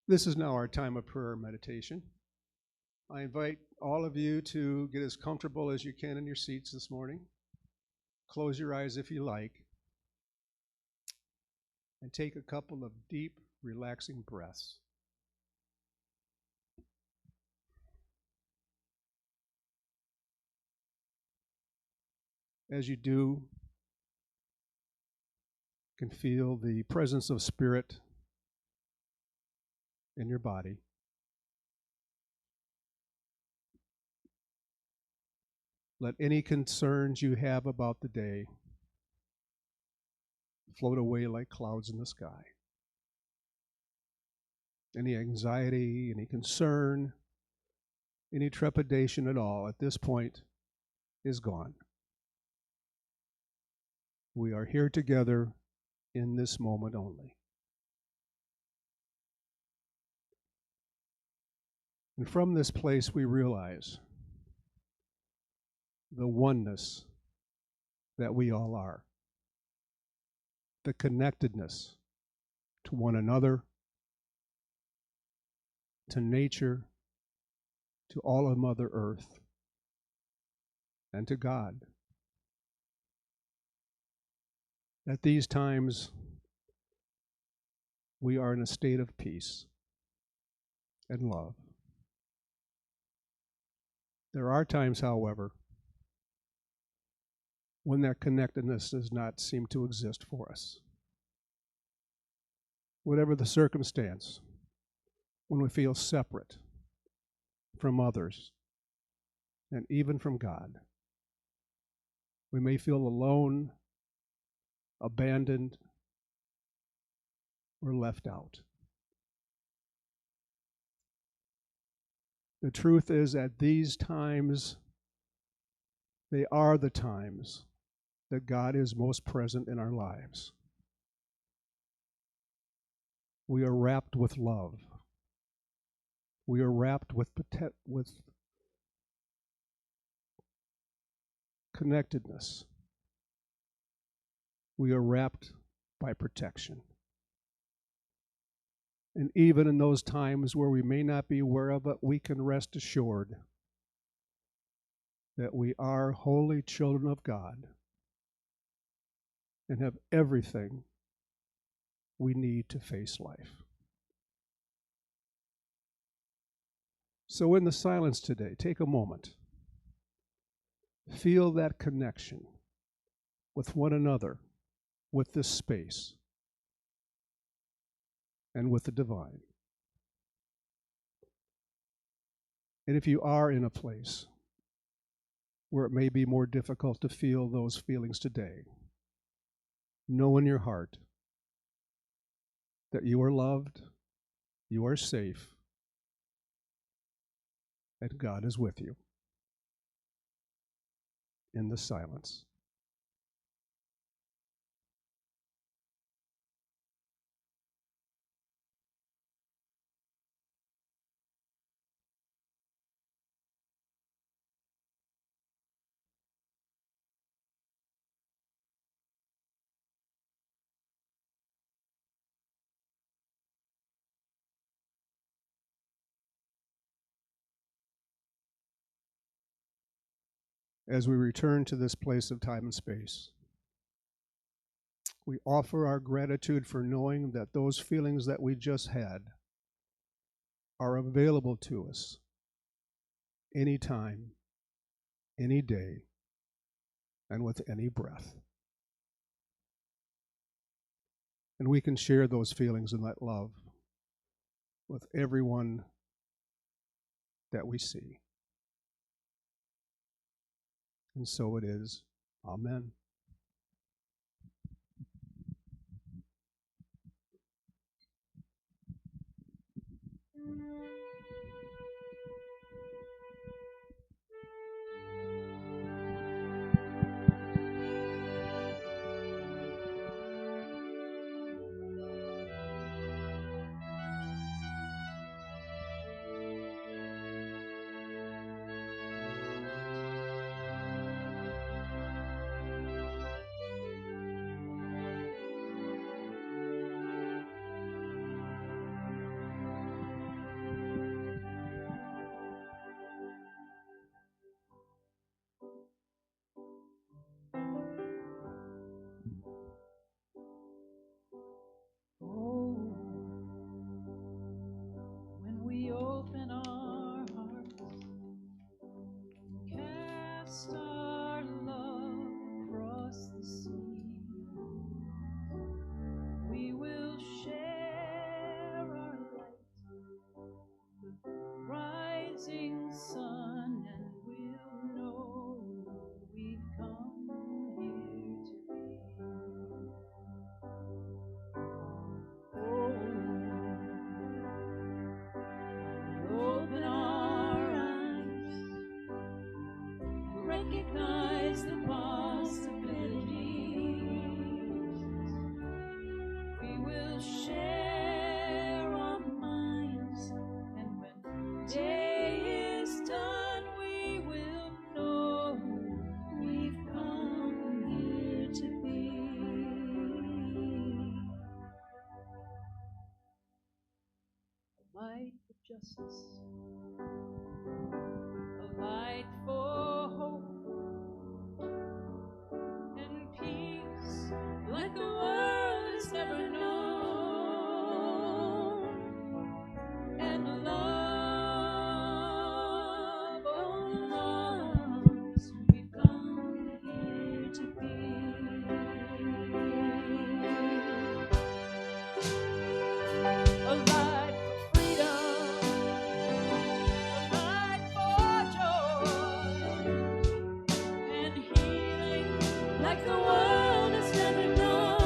This is now our time of prayer and meditation. I invite all of you to get as comfortable as you can in your seats this morning. Close your eyes if you like, and take a couple of deep, relaxing breaths. As you do, you can feel the presence of Spirit in your body. Let any concerns you have about the day float away like clouds in the sky. Any anxiety, any concern, any trepidation at all at this point is gone. We are here together in this moment only. And from this place we realize the oneness that we all are, the connectedness to one another, to nature, to all of Mother Earth, and to God. At these times, we are in a state of peace and love. There are times, however, when that connectedness does not seem to exist for us. Whatever the circumstance, when we feel separate from others and even from God, we may feel alone, abandoned, or left out. The truth is, at these times, they are the times that God is most present in our lives. We are wrapped with love. We are wrapped with connectedness. We are wrapped by protection. And even in those times where we may not be aware of it, we can rest assured that we are holy children of God and have everything we need to face life. So in the silence today, take a moment. Feel that connection with one another, with this space, and with the divine. And if you are in a place where it may be more difficult to feel those feelings today, know in your heart that you are loved, you are safe, and God is with you in the silence. As we return to this place of time and space, we offer our gratitude for knowing that those feelings that we just had are available to us anytime, any day, and with any breath. And we can share those feelings and that love with everyone that we see. And so it is. Amen. share our minds, and when day is done, we will know we've come here to be a light for justice, a light for hope and peace like the world has never known, and love, oh love, so we've come here to be a light for freedom, a light for joy and healing like the world has never known,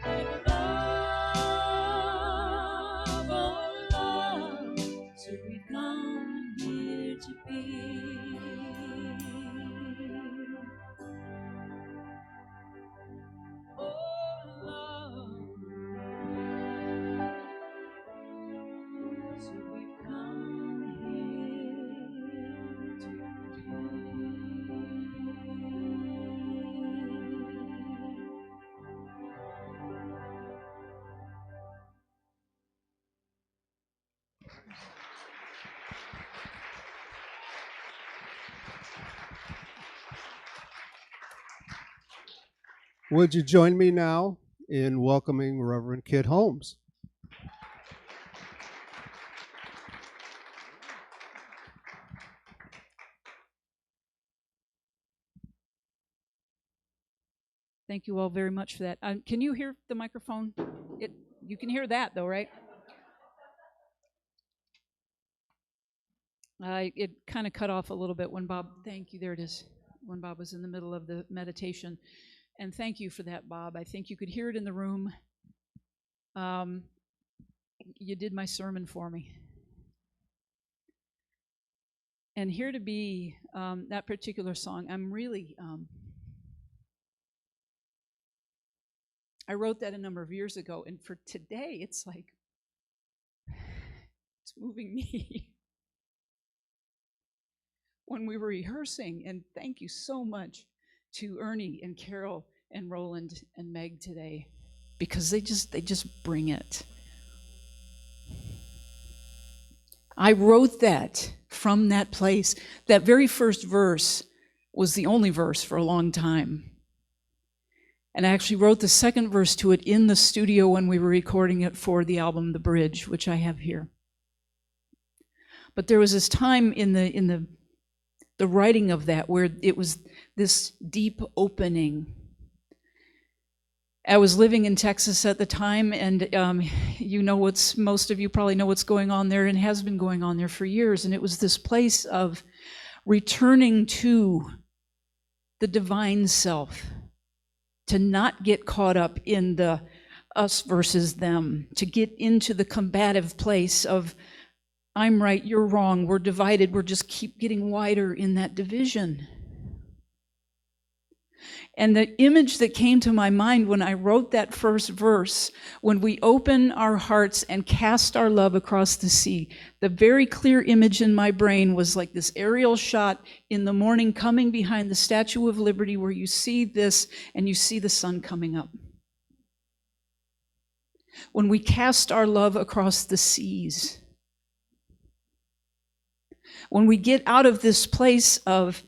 and love, oh love, so we've come here to be oh love, so we've come here to Would you join me now in welcoming Reverend Kit Holmes? Thank you all very much for that. Can you hear the microphone? You can hear that though, right? It kind of cut off a little bit when Bob, thank you, there it is, when Bob was in the middle of the meditation. And thank you for that, Bob. I think you could hear it in the room. You did my sermon for me. And Here to Be, that particular song, I'm really, I wrote that a number of years ago, and for today, it's like, it's moving me. When we were rehearsing, and thank you so much to Ernie and Carol and Roland and Meg today, because they just bring it. I wrote that from that place. That very first verse was the only verse for a long time. And I actually wrote the second verse to it in the studio when we were recording it for the album The Bridge, which I have here. But there was this time in the writing of that where it was this deep opening. I was living in Texas at the time, and most of you probably know what's going on there and has been going on there for years. And it was this place of returning to the divine self, to not get caught up in the us versus them, to get into the combative place of I'm right, you're wrong, we're divided, we're just keep getting wider in that division. And the image that came to my mind when I wrote that first verse, when we open our hearts and cast our love across the sea, the very clear image in my brain was like this aerial shot in the morning coming behind the Statue of Liberty where you see this and you see the sun coming up. When we cast our love across the seas, when we get out of this place of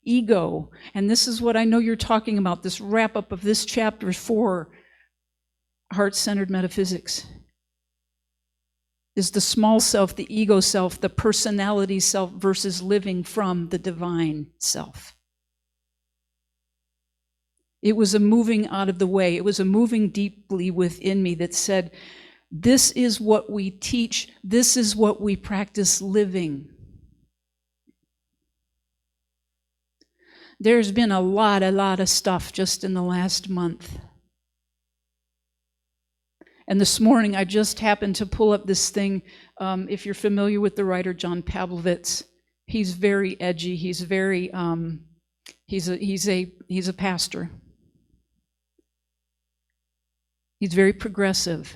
ego, and this is what I know you're talking about, this wrap-up of this chapter 4, heart-centered metaphysics, is the small self, the ego self, the personality self versus living from the divine self. It was a moving out of the way. It was a moving deeply within me that said, this is what we teach, this is what we practice living. There's been a lot of stuff just in the last month. And this morning, I just happened to pull up this thing. If you're familiar with the writer John Pavlovitz, he's very edgy. He's very he's a pastor. He's very progressive.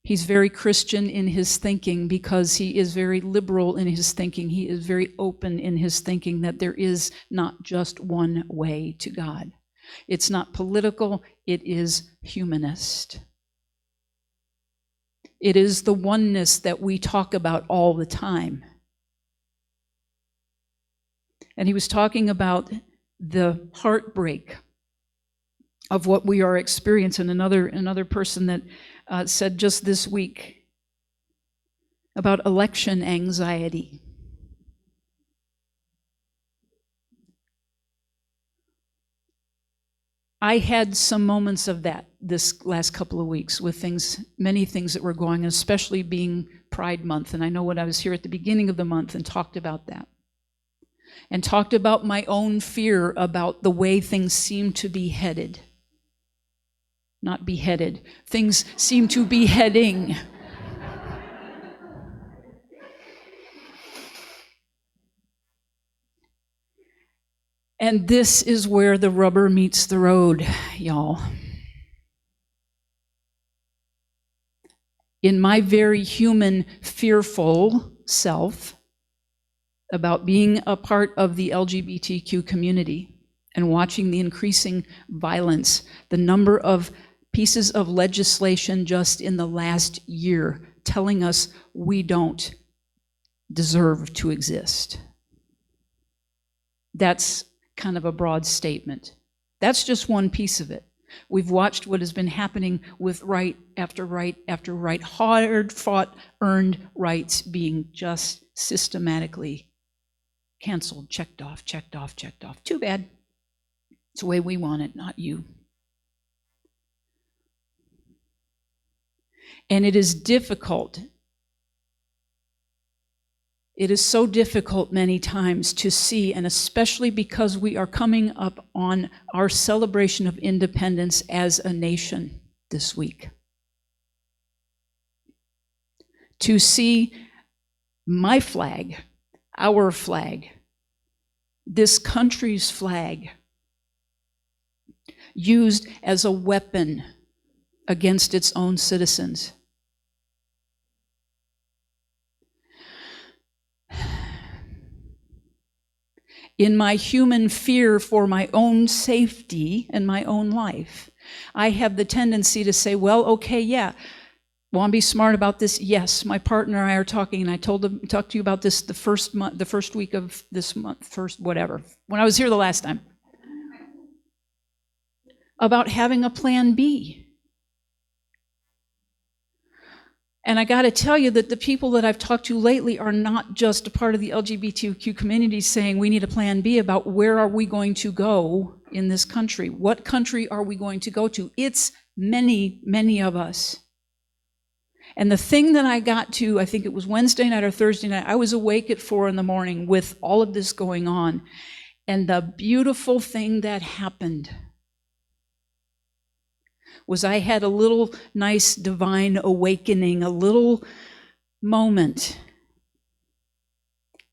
He's very Christian in his thinking because he is very liberal in his thinking. He is very open in his thinking that there is not just one way to God. It's not political, it is humanist. It is the oneness that we talk about all the time. And he was talking about the heartbreak of what we are experiencing. Another person that said just this week about election anxiety. I had some moments of that this last couple of weeks with many things that were going on, especially being Pride Month. And I know when I was here at the beginning of the month and talked about that. And talked about my own fear about the way things seem to be headed. Not beheaded. Things seem to be heading. And this is where the rubber meets the road, y'all. In my very human, fearful self about being a part of the LGBTQ community and watching the increasing violence, the number of pieces of legislation just in the last year telling us we don't deserve to exist. That's kind of a broad statement. That's just one piece of it. We've watched what has been happening with right after right after right, hard-fought, earned rights being just systematically canceled, checked off, checked off, checked off. Too bad. It's the way we want it, not you. And it is difficult. It is so difficult many times to see, and especially because we are coming up on our celebration of independence as a nation this week. To see my flag, our flag, this country's flag, used as a weapon against its own citizens. In my human fear for my own safety and my own life, I have the tendency to say, well, okay, yeah, want to be smart about this? Yes, my partner and I are talking, and I talked to you about this the first week of this month, when I was here the last time, about having a plan B. And I got to tell you that the people that I've talked to lately are not just a part of the LGBTQ community saying we need a plan B about where are we going to go in this country. What country are we going to go to? It's many, many of us. And the thing that I got to, I think it was Wednesday night or Thursday night, I was awake at 4 a.m. with all of this going on. And the beautiful thing that happened was I had a little nice divine awakening, a little moment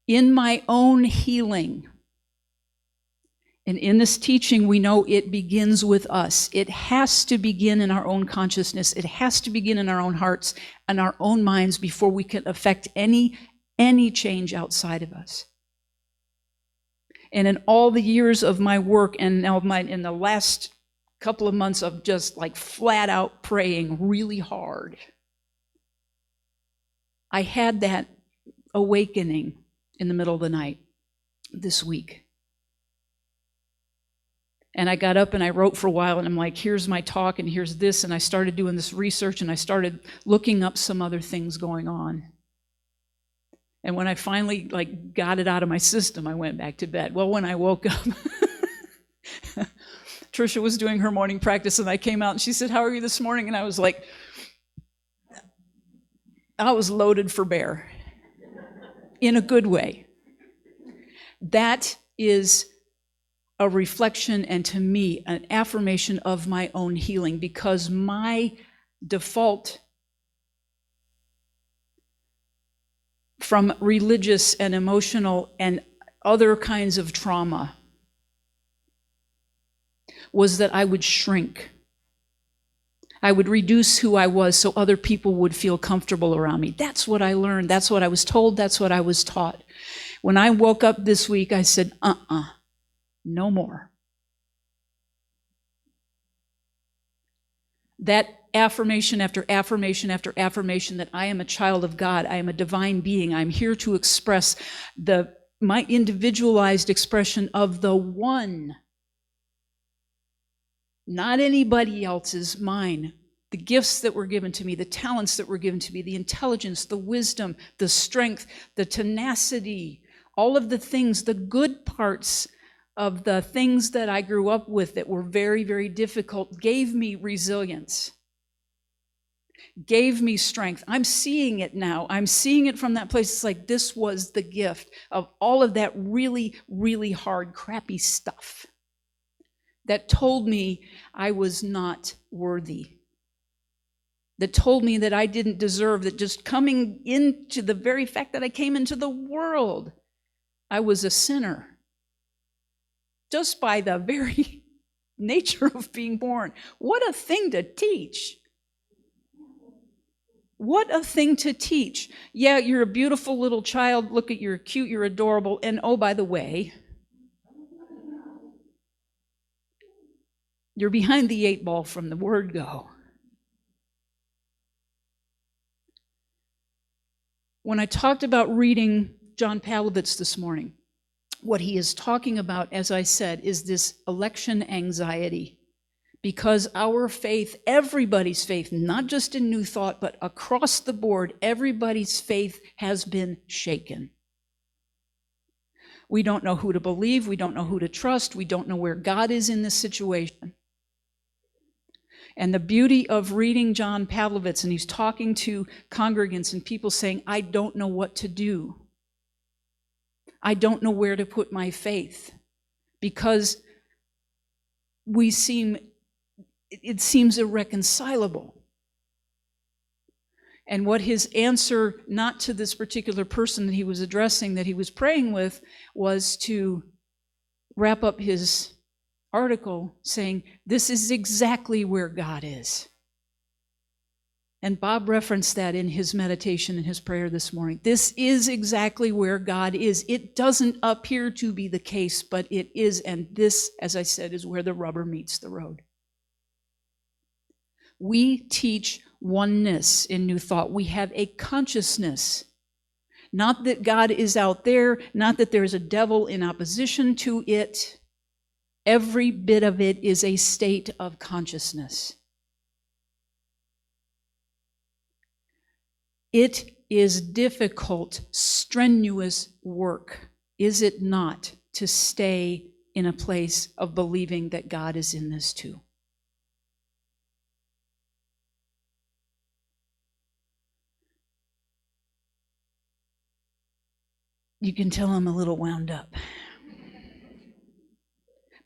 in my own healing. And in this teaching, we know it begins with us. It has to begin in our own consciousness. It has to begin in our own hearts and our own minds before we can affect any change outside of us. And in all the years of my work and now in the last couple of months of just like flat out praying really hard, I had that awakening in the middle of the night this week. And I got up and I wrote for a while, and I'm like, here's my talk and here's this, and I started doing this research and I started looking up some other things going on. And when I finally got it out of my system, I went back to bed. Well, when I woke up, Trisha was doing her morning practice, and I came out and she said, how are you this morning? And I was like, I was loaded for bear in a good way. That is a reflection, and to me, an affirmation of my own healing, because my default from religious and emotional and other kinds of trauma was that I would shrink I would reduce who I was so other people would feel comfortable around me. That's what I learned. That's what I was told. That's what I was taught. When I woke up this week, I said, no more. That affirmation after affirmation after affirmation that I am a child of God, I am a divine being, I'm here to express my individualized expression of the one, not anybody else's, mine. The gifts that were given to me, the talents that were given to me, the intelligence, the wisdom, the strength, the tenacity, all of the things, the good parts of the things that I grew up with that were very, very difficult, gave me resilience, gave me strength. I'm seeing it now. I'm seeing it from that place. It's like this was the gift of all of that really, really hard, crappy stuff that told me I was not worthy, that told me that I didn't deserve, that just coming into the very fact that I came into the world, I was a sinner. Just by the very nature of being born. What a thing to teach. What a thing to teach. Yeah, you're a beautiful little child. Look at you're cute, you're adorable. And oh, by the way, you're behind the 8 ball from the word go. When I talked about reading John Pavlovitz this morning, what he is talking about, as I said, is this election anxiety. Because our faith, everybody's faith, not just in New Thought, but across the board, everybody's faith has been shaken. We don't know who to believe. We don't know who to trust. We don't know where God is in this situation. And the beauty of reading John Pavlovitz, and he's talking to congregants and people saying, I don't know what to do. I don't know where to put my faith, because it seems irreconcilable. And what his answer, not to this particular person that he was addressing, that he was praying with, was to wrap up his article saying, this is exactly where God is. And Bob referenced that in his meditation and his prayer this morning. This is exactly where God is. It doesn't appear to be the case, but it is. And this, as I said, is where the rubber meets the road. We teach oneness in New Thought. We have a consciousness. Not that God is out there, not that there's a devil in opposition to it. Every bit of it is a state of consciousness. It is difficult, strenuous work, is it not, to stay in a place of believing that God is in this too? You can tell I'm a little wound up.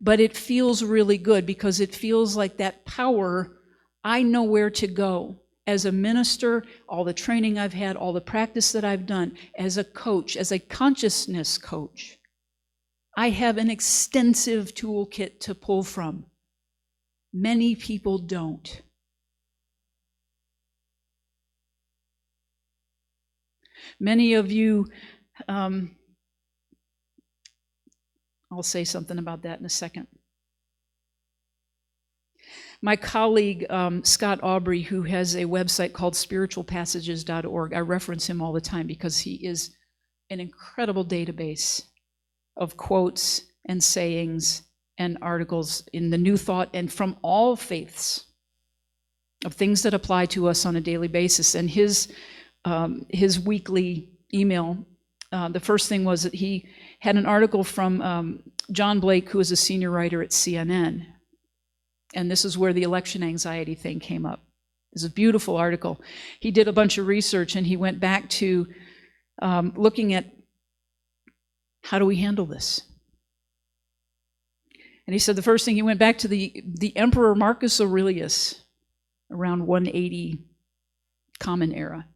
But it feels really good, because it feels like that power, I know where to go. As a minister, all the training I've had, all the practice that I've done, as a coach, as a consciousness coach, I have an extensive toolkit to pull from. Many people don't. Many of you, I'll say something about that in a second. My colleague, Scott Aubrey, who has a website called spiritualpassages.org, I reference him all the time because he is an incredible database of quotes and sayings and articles in the New Thought and from all faiths, of things that apply to us on a daily basis. And his weekly email, the first thing was that he had an article from John Blake, who is a senior writer at CNN. And this is where the election anxiety thing came up. It's a beautiful article. He did a bunch of research, and he went back to looking at how do we handle this? And he said the first thing, he went back to the Emperor Marcus Aurelius around 180 Common Era.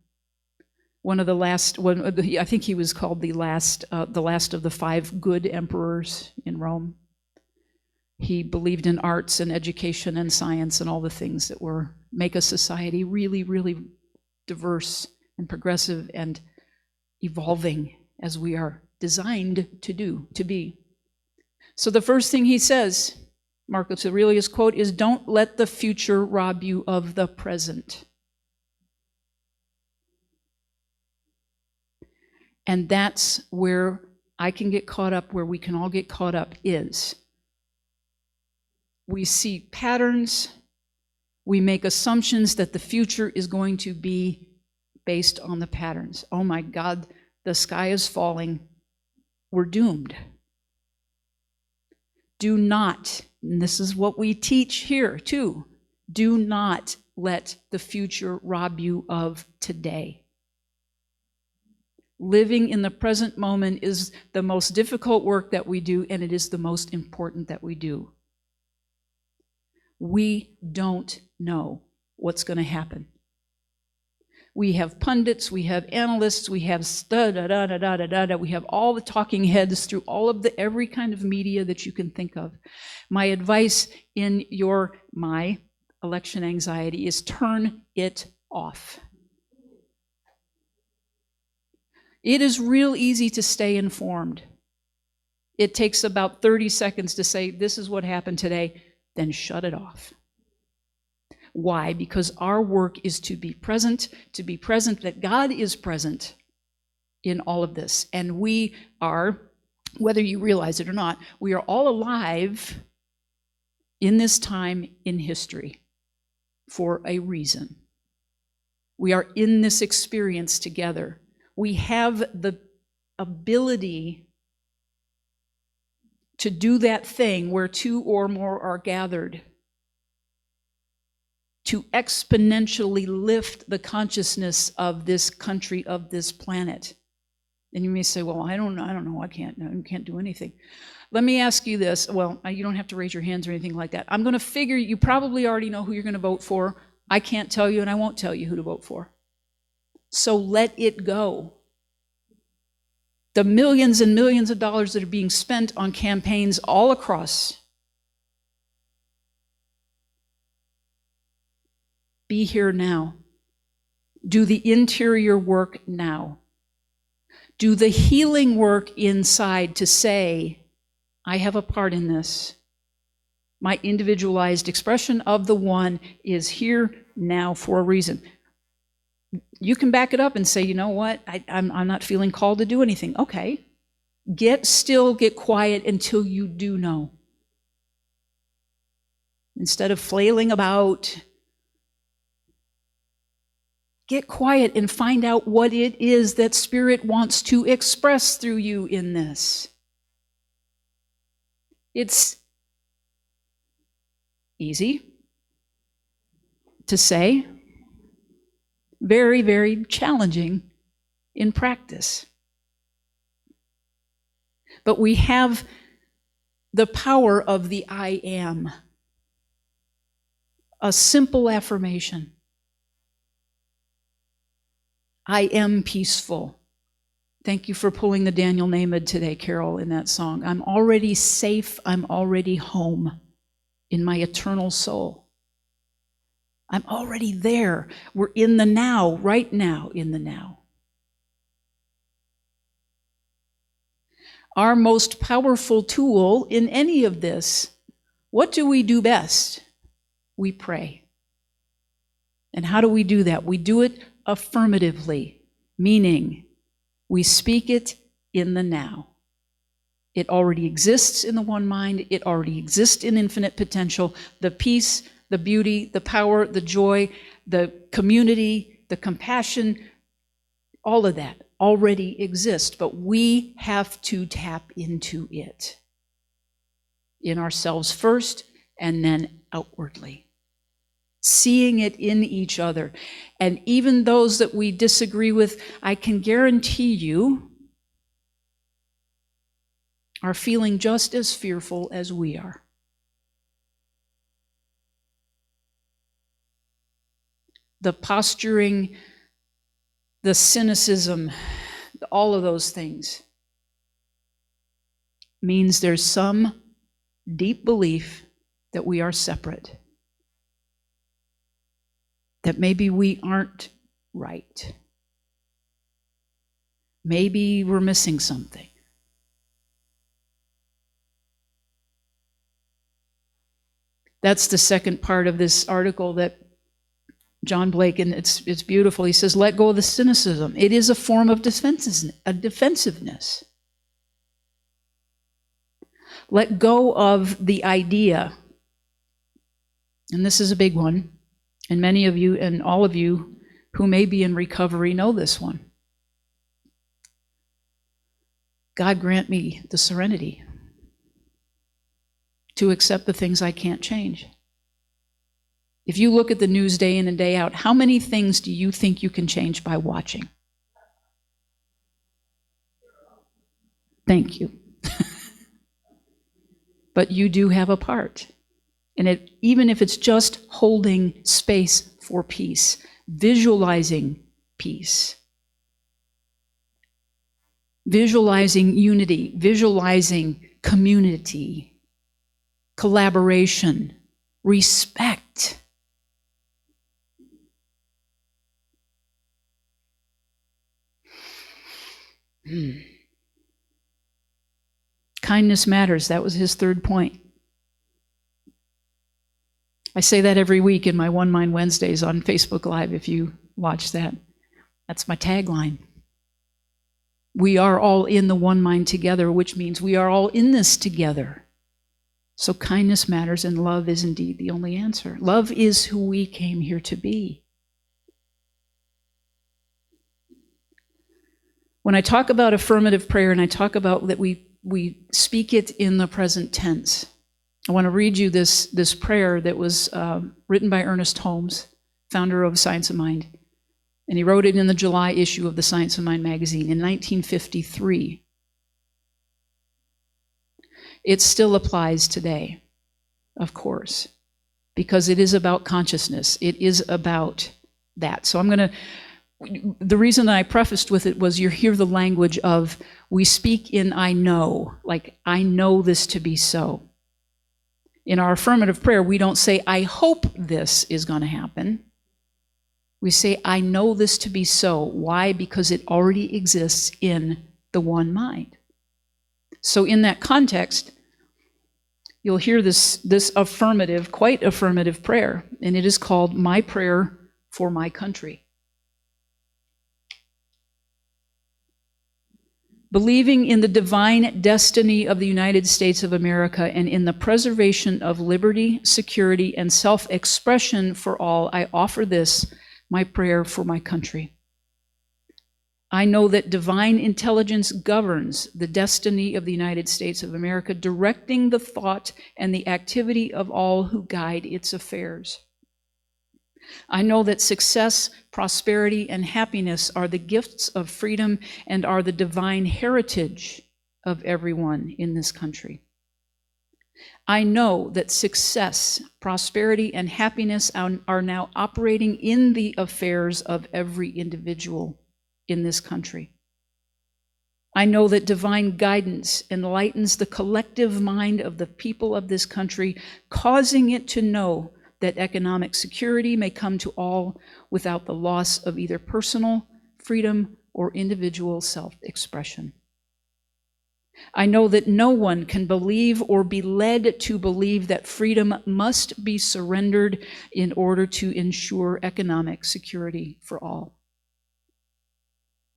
I think he was called the last of the 5 good emperors in Rome. He believed in arts and education and science and all the things that make a society really, really diverse and progressive and evolving as we are designed to be. So the first thing he says, Marcus Aurelius' quote, is, "Don't let the future rob you of the present." And that's where I can get caught up, where we can all get caught up, is we see patterns, we make assumptions that the future is going to be based on the patterns. Oh my God, the sky is falling, we're doomed. Do not, and this is what we teach here too, do not let the future rob you of today. Living in the present moment is the most difficult work that we do, and it is the most important that we do. We don't know what's going to happen. We have pundits, we have analysts, we have we have all the talking heads through all of every kind of media that you can think of. My advice in my election anxiety is turn it off. It is real easy to stay informed. It takes about 30 seconds to say, this is what happened today, then shut it off. Why? Because our work is to be present, that God is present in all of this. And we are, whether you realize it or not, we are all alive in this time in history for a reason. We are in this experience together. We have the ability to do that thing where two or more are gathered, to exponentially lift the consciousness of this country, of this planet. And you may say, well, I don't know, I can't do anything. Let me ask you this. Well, you don't have to raise your hands or anything like that. I'm going to figure you probably already know who you're going to vote for. I can't tell you, and I won't tell you who to vote for. So let it go. The millions and millions of dollars that are being spent on campaigns all across. Be here now. Do the interior work now. Do the healing work inside to say, I have a part in this. My individualized expression of the one is here now for a reason. You can back it up and say, you know what, I'm not feeling called to do anything. Okay. Get still, get quiet until you do know. Instead of flailing about, get quiet and find out what it is that Spirit wants to express through you in this. It's easy to say, very, very challenging in practice. But we have the power of the I am. A simple affirmation. I am peaceful. Thank you for pulling the Daniel Nahmad today, Carol, in that song. I'm already safe. I'm already home in my eternal soul. I'm already there. We're in the now, right now, in the now. Our most powerful tool in any of this, what do we do best? We pray. And how do we do that? We do it affirmatively, meaning we speak it in the now. It already exists in the one mind. It already exists in infinite potential. The peace, the beauty, the power, the joy, the community, the compassion, all of that already exists, but we have to tap into it in ourselves first and then outwardly. Seeing it in each other. And even those that we disagree with, I can guarantee you, are feeling just as fearful as we are. The posturing, the cynicism, all of those things means there's some deep belief that we are separate, that maybe we aren't right. Maybe we're missing something. That's the second part of this article that John Blake, and it's beautiful. He says, let go of the cynicism. It is a form of defensiveness. Let go of the idea, and this is a big one, and many of you and all of you who may be in recovery know this one. God grant me the serenity to accept the things I can't change. If you look at the news day in and day out, how many things do you think you can change by watching? Thank you. But you do have a part. And even if it's just holding space for peace, visualizing peace, visualizing unity, visualizing community, collaboration, respect. Kindness matters. That was his third point. I say that every week in my One Mind Wednesdays on Facebook Live, if you watch that. That's my tagline. We are all in the one mind together, which means we are all in this together. So kindness matters, and love is indeed the only answer. Love is who we came here to be. When I talk about affirmative prayer, and I talk about that we speak it in the present tense, I want to read you this prayer that was written by Ernest Holmes, founder of Science of Mind. And he wrote it in the July issue of the Science of Mind magazine in 1953. It still applies today, of course, because it is about consciousness. It is about that. So the reason I prefaced with it was you hear the language of, we speak in I know, like I know this to be so. In our affirmative prayer, we don't say, I hope this is going to happen. We say, I know this to be so. Why? Because it already exists in the one mind. So in that context, you'll hear this affirmative, quite affirmative prayer, and it is called My Prayer for My Country. Believing in the divine destiny of the United States of America and in the preservation of liberty, security, and self-expression for all, I offer this, my prayer for my country. I know that divine intelligence governs the destiny of the United States of America, directing the thought and the activity of all who guide its affairs. I know that success, prosperity, and happiness are the gifts of freedom and are the divine heritage of everyone in this country. I know that success, prosperity, and happiness are now operating in the affairs of every individual in this country. I know that divine guidance enlightens the collective mind of the people of this country, causing it to know that economic security may come to all without the loss of either personal freedom or individual self-expression. I know that no one can believe or be led to believe that freedom must be surrendered in order to ensure economic security for all.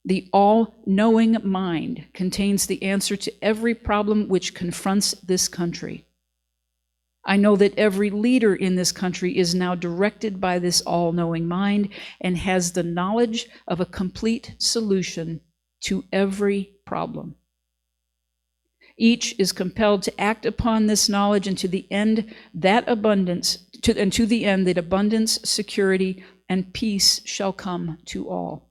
The all-knowing mind contains the answer to every problem which confronts this country. I know that every leader in this country is now directed by this all-knowing mind and has the knowledge of a complete solution to every problem. Each is compelled to act upon this knowledge, and to the end that abundance, security, and peace shall come to all.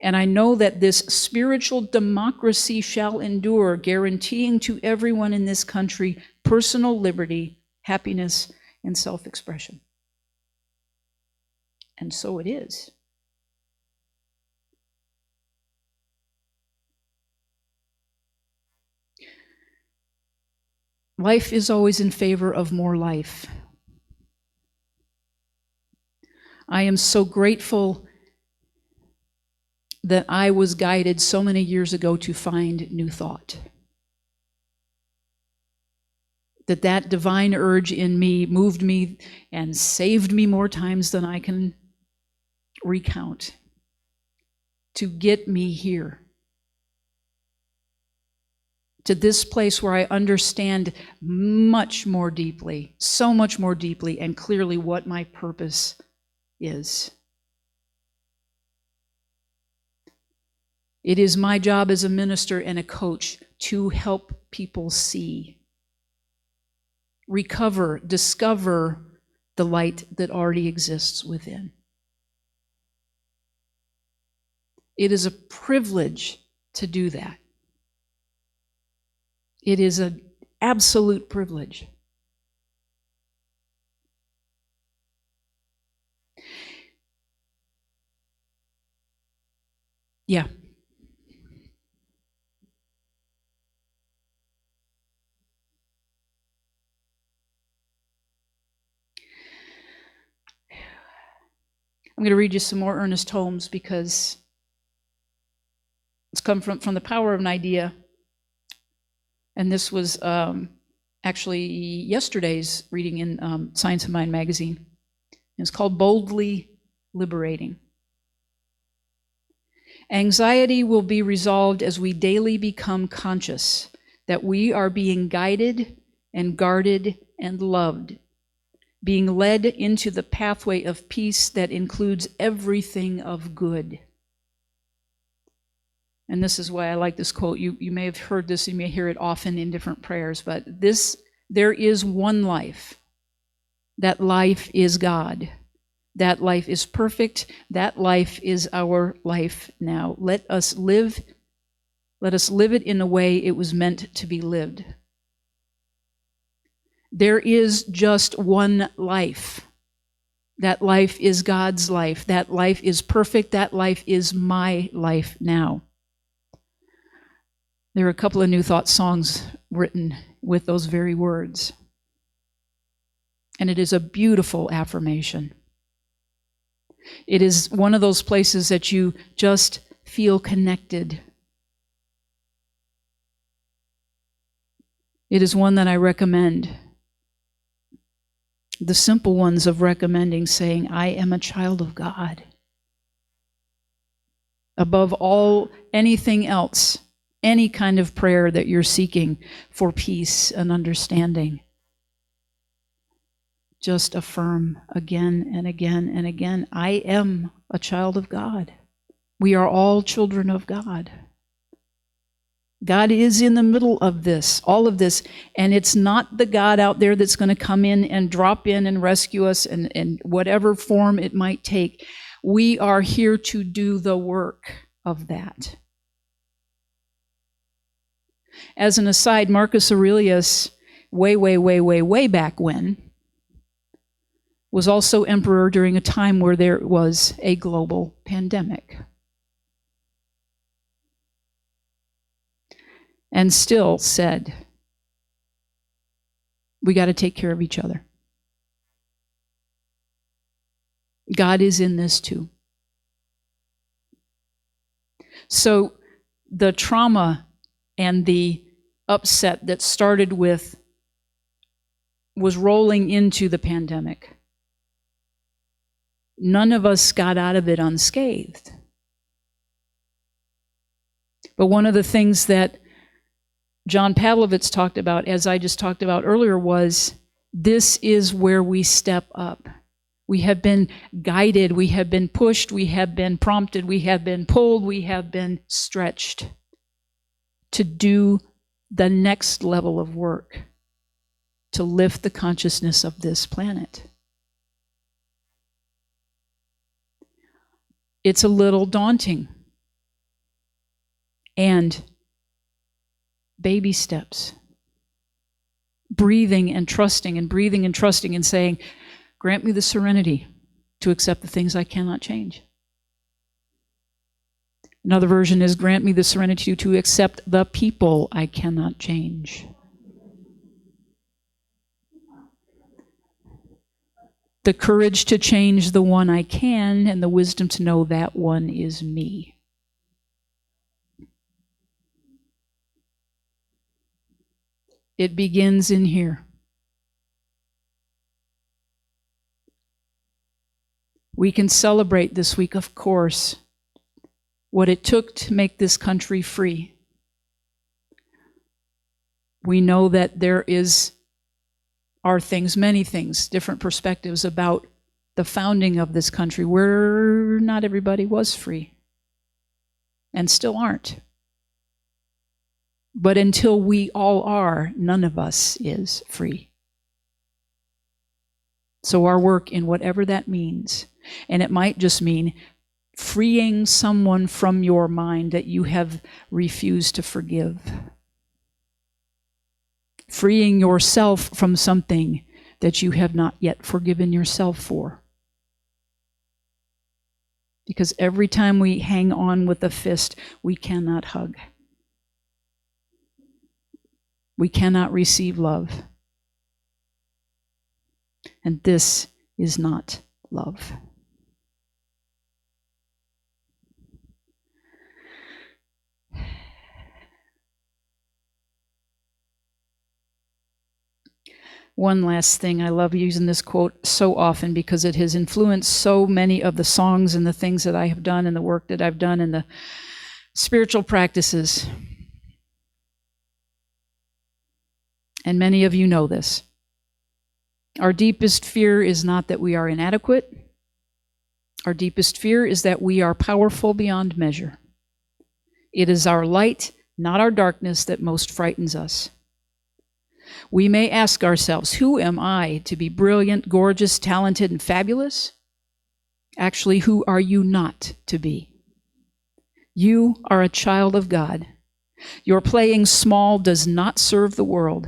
And I know that this spiritual democracy shall endure, guaranteeing to everyone in this country personal liberty, happiness, and self-expression. And so it is. Life is always in favor of more life. I am so grateful that I was guided so many years ago to find new thought. That divine urge in me moved me and saved me more times than I can recount to get me here, to this place where I understand much more deeply, so much more deeply and clearly what my purpose is. It is my job as a minister and a coach to help people see, recover, discover the light that already exists within. It is a privilege to do that. It is an absolute privilege. Yeah. I'm going to read you some more Ernest Holmes because it's come from The Power of an Idea. And this was actually yesterday's reading in Science of Mind magazine. It's called Boldly Liberating. Anxiety will be resolved as we daily become conscious that we are being guided and guarded and loved, being led into the pathway of peace that includes everything of good. And this is why I like this quote. You may have heard this, you may hear it often in different prayers, but there is one life. That life is God. That life is perfect. That life is our life now. Let us live it in a way it was meant to be lived. There is just one life. That life is God's life. That life is perfect. That life is my life now. There are a couple of New Thought songs written with those very words. And it is a beautiful affirmation. It is one of those places that you just feel connected. It is one that I recommend. The simple ones of recommending, saying, I am a child of God. Above all, anything else, any kind of prayer that you're seeking for peace and understanding, just affirm again and again and again, I am a child of God. We are all children of God. God is in the middle of this, all of this, and it's not the God out there that's going to come in and drop in and rescue us in whatever form it might take. We are here to do the work of that. As an aside, Marcus Aurelius, way back when, was also emperor during a time where there was a global pandemic. And still said, we got to take care of each other. God is in this too. So the trauma and the upset that started with was rolling into the pandemic. None of us got out of it unscathed. But one of the things that John Pavlovitz talked about, as I just talked about earlier, was this is where we step up. We have been guided, we have been pushed, we have been prompted, we have been pulled, we have been stretched to do the next level of work, to lift the consciousness of this planet. It's a little daunting. And baby steps. Breathing and trusting and saying, grant me the serenity to accept the things I cannot change. Another version is, grant me the serenity to accept the people I cannot change. the courage to change the one I can, and the wisdom to know that one is me. It begins in here. We can celebrate this week, of course, what it took to make this country free. We know that there are things, many things, different perspectives about the founding of this country where not everybody was free and still aren't. But until we all are, none of us is free. So our work, in whatever that means, and it might just mean freeing someone from your mind that you have refused to forgive. Freeing yourself from something that you have not yet forgiven yourself for. Because every time we hang on with a fist, we cannot hug. We cannot receive love. And this is not love. One last thing, I love using this quote so often because it has influenced so many of the songs and the things that I have done and the work that I've done and the spiritual practices. And many of you know this. Our deepest fear is not that we are inadequate. Our deepest fear is that we are powerful beyond measure. It is our light, not our darkness, that most frightens us. We may ask ourselves, who am I to be brilliant, gorgeous, talented, and fabulous? Actually, who are you not to be? You are a child of God. Your playing small does not serve the world.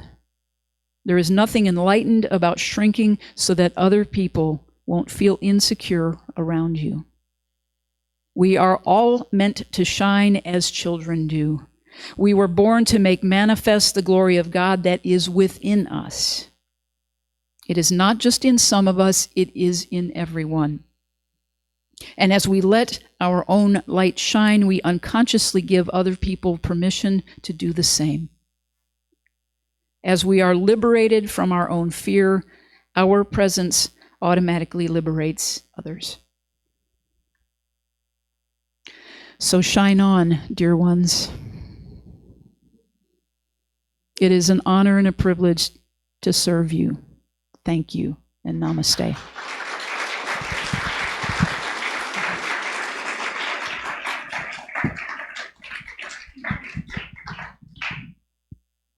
There is nothing enlightened about shrinking so that other people won't feel insecure around you. We are all meant to shine as children do. We were born to make manifest the glory of God that is within us. It is not just in some of us, it is in everyone. And as we let our own light shine, we unconsciously give other people permission to do the same. As we are liberated from our own fear, our presence automatically liberates others. So shine on, dear ones. It is an honor and a privilege to serve you. Thank you, and namaste.